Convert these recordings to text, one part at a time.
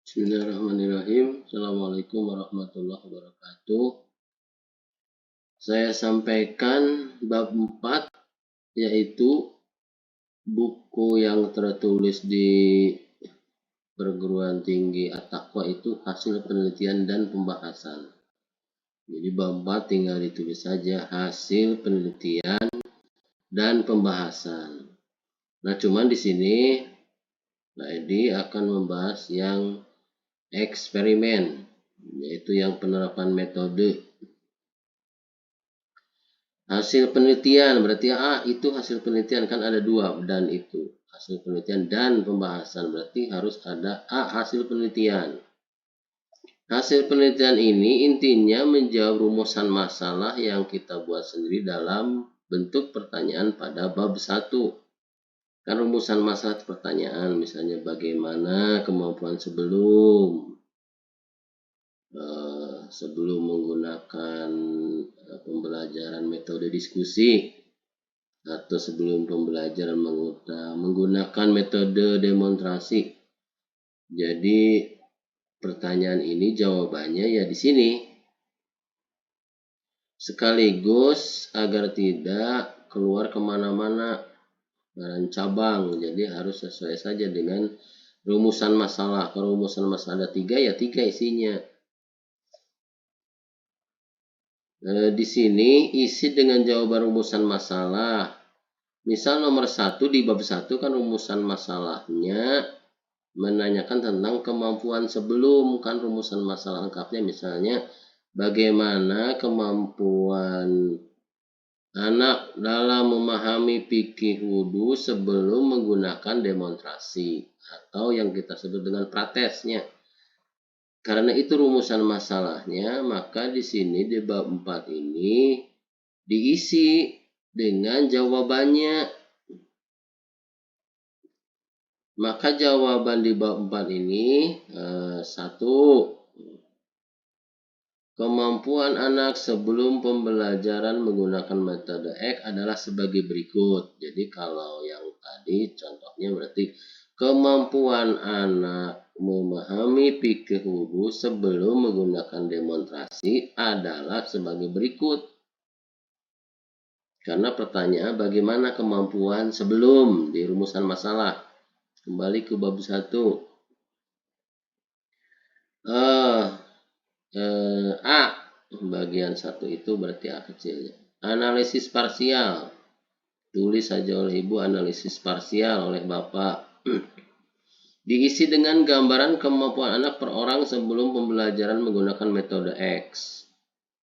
Bismillahirrahmanirrahim. Assalamualaikum warahmatullahi wabarakatuh. Saya sampaikan bab 4, yaitu buku yang tertulis di perguruan tinggi At-Taqwa itu hasil penelitian dan pembahasan. Jadi bab 4 tinggal ditulis saja hasil penelitian dan pembahasan. Nah, cuman di sini Pak Edi akan membahas yang eksperimen, yaitu yang penerapan metode. Hasil penelitian berarti itu hasil penelitian, kan ada dua, dan itu hasil penelitian dan pembahasan, berarti harus ada hasil penelitian. Hasil penelitian ini intinya menjawab rumusan masalah yang kita buat sendiri dalam bentuk pertanyaan pada bab 1. Kan rumusan masalah pertanyaan, misalnya bagaimana kemampuan sebelum menggunakan pembelajaran metode diskusi, atau sebelum pembelajaran menggunakan metode demonstrasi. Jadi pertanyaan ini jawabannya ya di sini. Sekaligus agar tidak keluar kemana-mana dan cabang, jadi harus sesuai saja dengan rumusan masalah. Kalau rumusan masalah ada 3, ya 3 isinya. Di sini isi dengan jawaban rumusan masalah. Misal nomor 1 di bab 1 kan rumusan masalahnya menanyakan tentang kemampuan sebelum, kan rumusan masalah lengkapnya misalnya bagaimana kemampuan anak dalam memahami fikih wudhu sebelum menggunakan demonstrasi atau yang kita sebut dengan pratesnya. Karena itu rumusan masalahnya, maka di sini di bab 4 ini diisi dengan jawabannya. Maka jawaban di bab 4 ini 1. Kemampuan anak sebelum pembelajaran menggunakan metode X adalah sebagai berikut. Jadi kalau yang tadi contohnya berarti kemampuan anak memahami fikih wudhu sebelum menggunakan demonstrasi adalah sebagai berikut. Karena pertanyaan bagaimana kemampuan sebelum di rumusan masalah. Kembali ke bab 1. A bagian 1 itu berarti A kecilnya. Analisis parsial. Tulis saja oleh ibu, analisis parsial oleh bapak. Diisi dengan gambaran kemampuan anak per orang sebelum pembelajaran menggunakan metode X.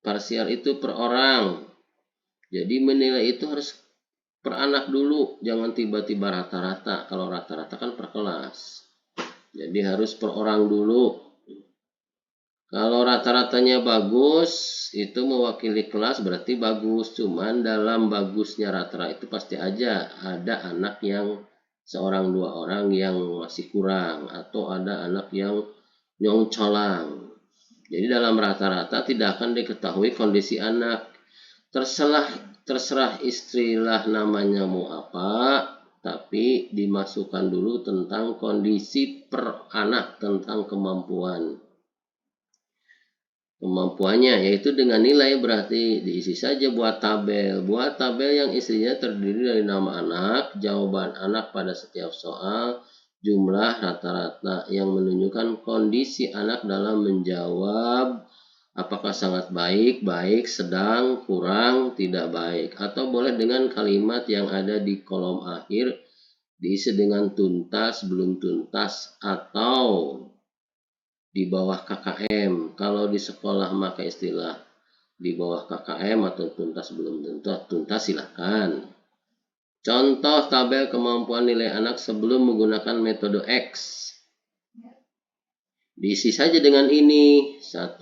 Parsial itu per orang. Jadi menilai itu harus per anak dulu, jangan tiba-tiba rata-rata. Kalau rata-rata kan per kelas. Jadi harus per orang dulu. Kalau rata-ratanya bagus, itu mewakili kelas berarti bagus. Cuman dalam bagusnya rata-rata itu pasti aja ada anak yang seorang dua orang yang masih kurang, atau ada anak yang nyongcolang. Jadi dalam rata-rata tidak akan diketahui kondisi anak. Terserah istilah namanya mau apa, tapi dimasukkan dulu tentang kondisi per anak, tentang kemampuannya, yaitu dengan nilai. Berarti diisi saja buat tabel yang isinya terdiri dari nama anak, jawaban anak pada setiap soal, jumlah rata-rata yang menunjukkan kondisi anak dalam menjawab, apakah sangat baik, baik, sedang, kurang, tidak baik. Atau boleh dengan kalimat yang ada di kolom akhir diisi dengan tuntas, belum tuntas, atau di bawah KKM. Kalau di sekolah maka istilah di bawah KKM atau tuntas belum tuntas silahkan. Contoh tabel kemampuan nilai anak sebelum menggunakan metode X. Diisi saja dengan ini. 1.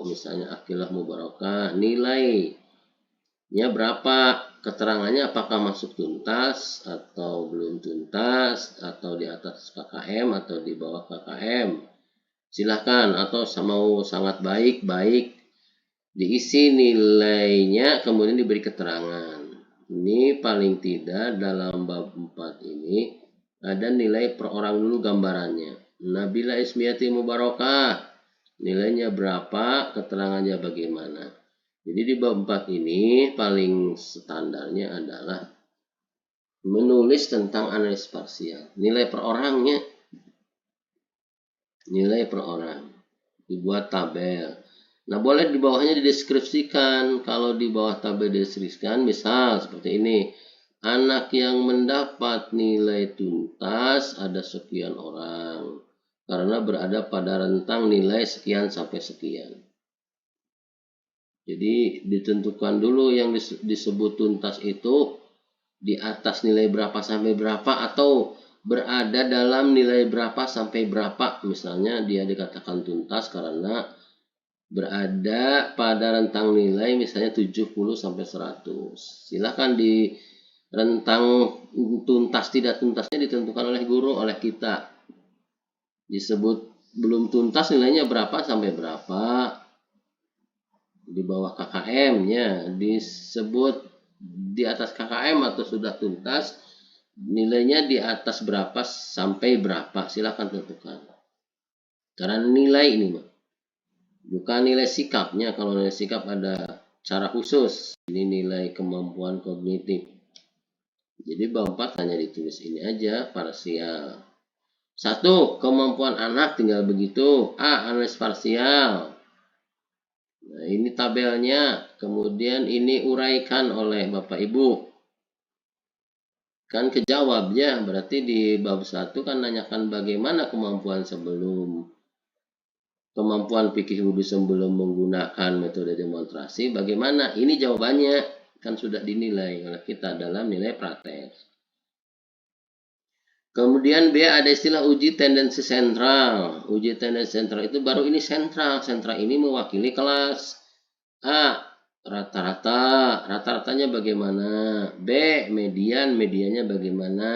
Misalnya Akilah Mubarakah, nilainya berapa? Keterangannya apakah masuk tuntas atau belum tuntas, atau di atas KKM atau di bawah KKM. Silahkan, atau mau sangat baik, diisi nilainya kemudian diberi keterangan. Ini paling tidak dalam bab 4 ini ada nilai per orang dulu gambarannya. Nabila Ismiyati Mubarakah, nilainya berapa, keterangannya bagaimana. Jadi di bab 4 ini paling standarnya adalah menulis tentang analisis parsial. Nilai per orangnya, nilai per orang. Dibuat tabel. Nah, boleh di bawahnya dideskripsikan. Kalau di bawah tabel dideskripsikan, misal seperti ini. Anak yang mendapat nilai tuntas ada sekian orang. Karena berada pada rentang nilai sekian sampai sekian. Jadi ditentukan dulu yang disebut tuntas itu di atas nilai berapa sampai berapa atau berada dalam nilai berapa sampai berapa. Misalnya dia dikatakan tuntas karena berada pada rentang nilai misalnya 70 sampai 100. Silahkan di rentang tuntas tidak tuntasnya ditentukan oleh guru, oleh kita. Disebut belum tuntas nilainya berapa sampai berapa. Di bawah KKM-nya disebut di atas KKM atau sudah tuntas nilainya di atas berapa sampai berapa, silakan tentukan. Karena nilai ini bukan nilai sikapnya. Kalau nilai sikap ada cara khusus, ini nilai kemampuan kognitif. Jadi bab 4 hanya ditulis ini aja, parsial. 1. Kemampuan anak tinggal begitu. A. Analisis parsial. Nah, ini tabelnya, kemudian ini uraikan oleh Bapak Ibu. Kan kejawabnya, berarti di bab 1 kan nanyakan bagaimana kemampuan sebelum. Kemampuan fikih wudhu sebelum menggunakan metode demonstrasi, bagaimana? Ini jawabannya, kan sudah dinilai oleh kita dalam nilai praktek. Kemudian B ada istilah uji tendensi sentral. Uji tendensi sentral itu baru ini sentral. Sentral ini mewakili kelas. A. Rata-rata. Rata-ratanya bagaimana? B. Median. Mediannya bagaimana?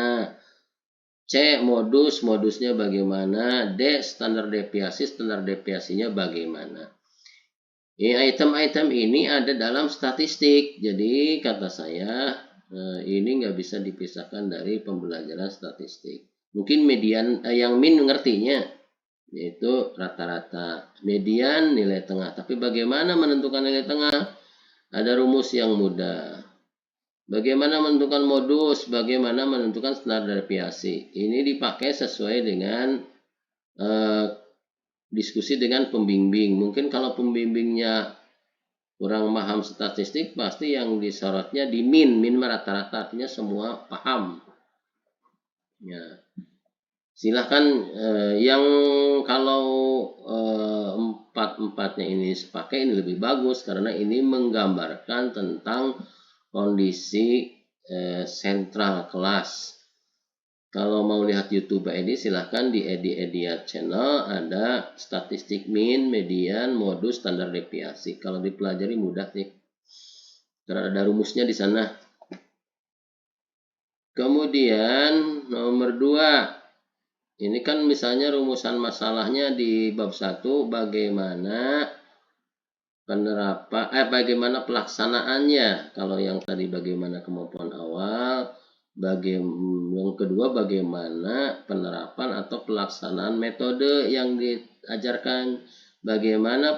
C. Modus. Modusnya bagaimana? D. Standar deviasi. Standar deviasinya bagaimana? Item-item ini ada dalam statistik. Jadi kata saya ini nggak bisa dipisahkan dari pembelajaran statistik. Mungkin median yang min mengertinya, yaitu rata-rata. Median nilai tengah. Tapi bagaimana menentukan nilai tengah? Ada rumus yang mudah. Bagaimana menentukan modus? Bagaimana menentukan standar deviasi? Ini dipakai sesuai dengan diskusi dengan pembimbing. Mungkin kalau pembimbingnya kurang paham statistik, pasti yang disorotnya di min rata-rata, artinya semua paham. Ya. Silahkan yang kalau empat-empatnya ini sepakai, ini lebih bagus karena ini menggambarkan tentang kondisi sentral kelas. Kalau mau lihat YouTube ini silahkan di Ediat channel ada statistik min, median, modus, standar deviasi. Kalau dipelajari mudah sih. Karena ada rumusnya di sana. Kemudian nomor 2. Ini kan misalnya rumusan masalahnya di bab 1 bagaimana bagaimana pelaksanaannya. Kalau yang tadi bagaimana kemampuan awal, yang kedua bagaimana penerapan atau pelaksanaan metode yang diajarkan, bagaimana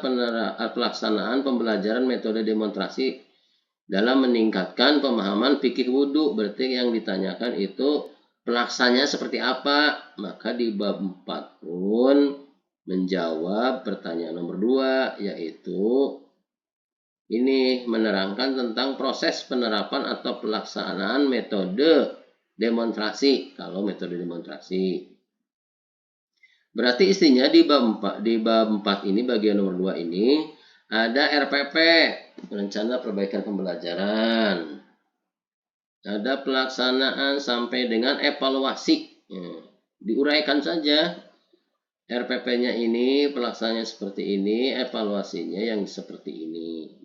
pelaksanaan pembelajaran metode demonstrasi dalam meningkatkan pemahaman fikih wudhu. Berarti yang ditanyakan itu pelaksananya seperti apa. Maka di bab 4 pun menjawab pertanyaan nomor 2, yaitu ini menerangkan tentang proses penerapan atau pelaksanaan metode demonstrasi. Kalau metode demonstrasi. Berarti istinya di bab 4 ini bagian nomor 2 ini ada RPP, rencana perbaikan pembelajaran. Ada pelaksanaan sampai dengan evaluasi. Diuraikan saja. RPP-nya ini pelaksanaannya seperti ini, evaluasinya yang seperti ini.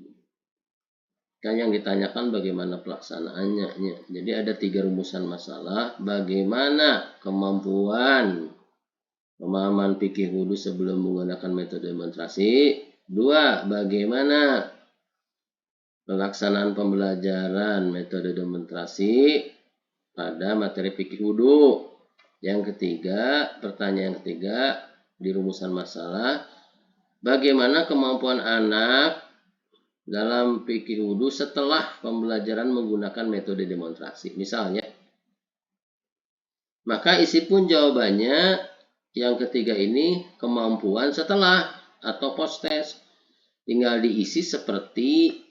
Kan yang ditanyakan bagaimana pelaksanaannya. Jadi ada 3 rumusan masalah. Bagaimana kemampuan pemahaman fikih wudhu sebelum menggunakan metode demonstrasi. 2. Bagaimana pelaksanaan pembelajaran metode demonstrasi pada materi fikih wudhu. Yang ketiga, pertanyaan ketiga di rumusan masalah, bagaimana kemampuan anak dalam fikih wudhu setelah pembelajaran menggunakan metode demonstrasi? Misalnya, maka isi pun jawabannya yang ketiga ini kemampuan setelah atau post test. Tinggal diisi seperti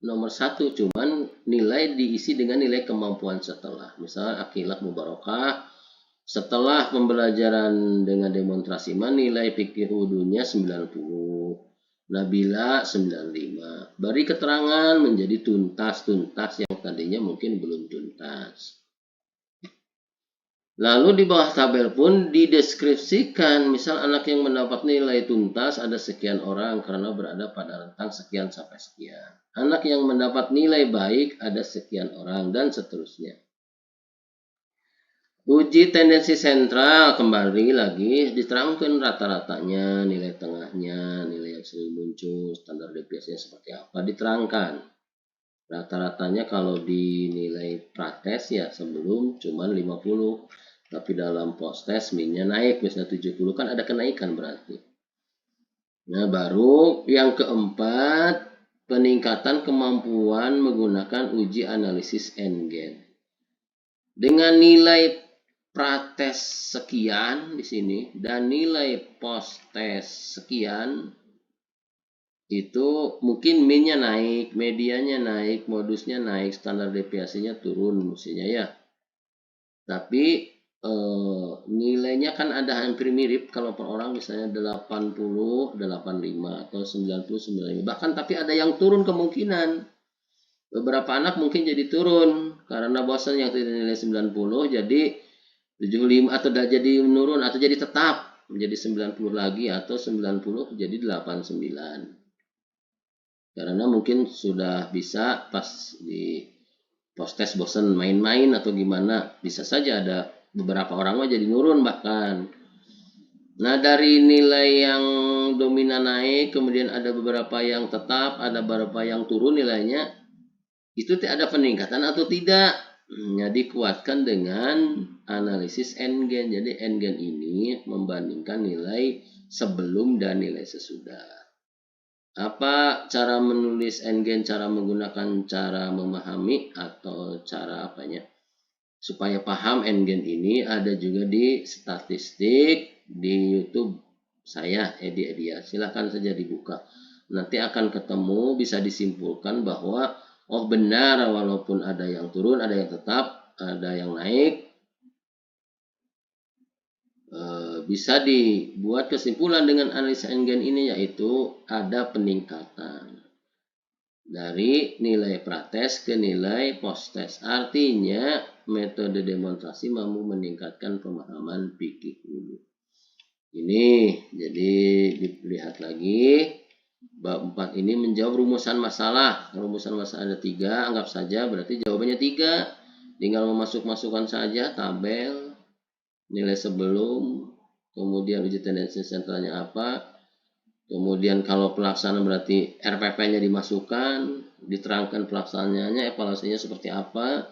nomor 1, cuman nilai diisi dengan nilai kemampuan setelah. Misalnya akilah mubarakah, setelah pembelajaran dengan demonstrasi nilai fikih wudhunya 90, Nabila 95. Beri keterangan menjadi tuntas yang tadinya mungkin belum tuntas. Lalu di bawah tabel pun dideskripsikan, misal anak yang mendapat nilai tuntas ada sekian orang karena berada pada rentang sekian sampai sekian. Anak yang mendapat nilai baik ada sekian orang dan seterusnya. Uji tendensi sentral kembali lagi diterangkan rata-ratanya, nilai tengahnya, nilai yang sering muncul, standar deviasinya seperti apa diterangkan. Rata-ratanya kalau dinilai prates ya sebelum cuman 50. Tapi dalam post test minnya naik, misalnya 70 kan ada kenaikan berarti. Nah baru yang keempat, peningkatan kemampuan menggunakan uji analisis N-gen. Dengan nilai prates sekian di sini dan nilai post test sekian, itu mungkin minnya naik, medianya naik, modusnya naik, standar deviasinya turun mestinya ya. Tapi nilainya kan ada hampir mirip kalau per orang misalnya 80, 85 atau 90, 95. Bahkan tapi ada yang turun kemungkinan. Beberapa anak mungkin jadi turun karena bosan yang nilai 90 jadi 75 atau jadi menurun atau jadi tetap menjadi 90 lagi atau 90 jadi 89. Karena mungkin sudah bisa pas di post test bosan main-main atau gimana, bisa saja ada beberapa orang mah jadi nurun bahkan. Nah dari nilai yang dominan naik, kemudian ada beberapa yang tetap, ada beberapa yang turun nilainya, itu ada peningkatan atau tidak. Nah, dikuatkan dengan analisis N-gen. Jadi N-gen ini membandingkan nilai sebelum dan nilai sesudah. Apa cara menulis N-gen, cara menggunakan cara memahami atau cara apanya? Supaya paham N-gen ini ada juga di statistik di YouTube saya, Edi Edia. Silahkan saja dibuka. Nanti akan ketemu, bisa disimpulkan bahwa oh benar walaupun ada yang turun, ada yang tetap, ada yang naik. Bisa dibuat kesimpulan dengan analisa N-gen ini yaitu ada peningkatan dari nilai prates ke nilai post test. Artinya metode demonstrasi mampu meningkatkan pemahaman fikih wudhu. Ini jadi dilihat lagi bab 4 ini menjawab rumusan masalah. Rumusan masalah ada 3, anggap saja berarti jawabannya 3. Tinggal memasukkan saja tabel nilai sebelum, kemudian uji tendensi sentralnya apa. Kemudian kalau pelaksanaan berarti RPP-nya dimasukkan, diterangkan pelaksanaannya, evaluasinya seperti apa.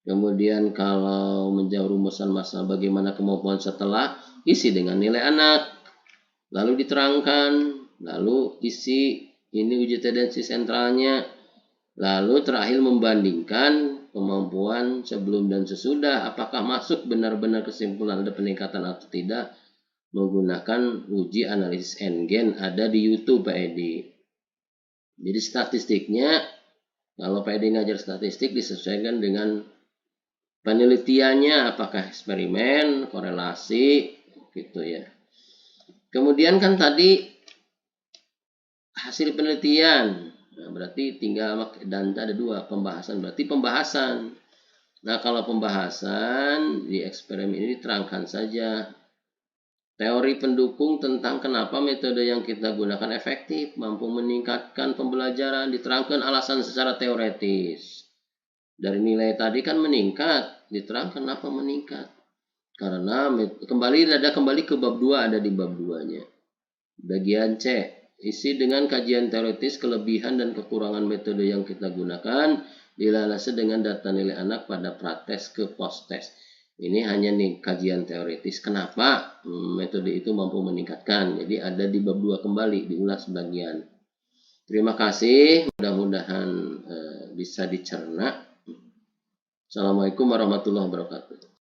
Kemudian kalau menjawab rumusan masalah bagaimana kemampuan setelah, isi dengan nilai anak. Lalu diterangkan, lalu isi ini uji tendensi sentralnya. Lalu terakhir membandingkan kemampuan sebelum dan sesudah, apakah masuk benar-benar kesimpulan ada peningkatan atau tidak. Menggunakan uji analisis N-gen ada di YouTube Pak Edi. Jadi statistiknya kalau Pak Edi ngajar statistik disesuaikan dengan penelitiannya, apakah eksperimen, korelasi gitu ya. Kemudian kan tadi hasil penelitian, nah berarti tinggal dan ada 2 pembahasan, berarti pembahasan. Nah kalau pembahasan di eksperimen ini terangkan saja teori pendukung tentang kenapa metode yang kita gunakan efektif, mampu meningkatkan pembelajaran, diterangkan alasan secara teoretis. Dari nilai tadi kan meningkat, diterangkan kenapa meningkat. Karena kembali ke bab 2, ada di bab 2-nya. Bagian C, isi dengan kajian teoretis kelebihan dan kekurangan metode yang kita gunakan, dilalasi dengan data nilai anak pada prates ke post test. Ini hanya nih kajian teoritis. Kenapa metode itu mampu meningkatkan? Jadi ada di bab 2 kembali, diulas sebagian. Terima kasih, mudah-mudahan bisa dicerna. Assalamualaikum warahmatullahi wabarakatuh.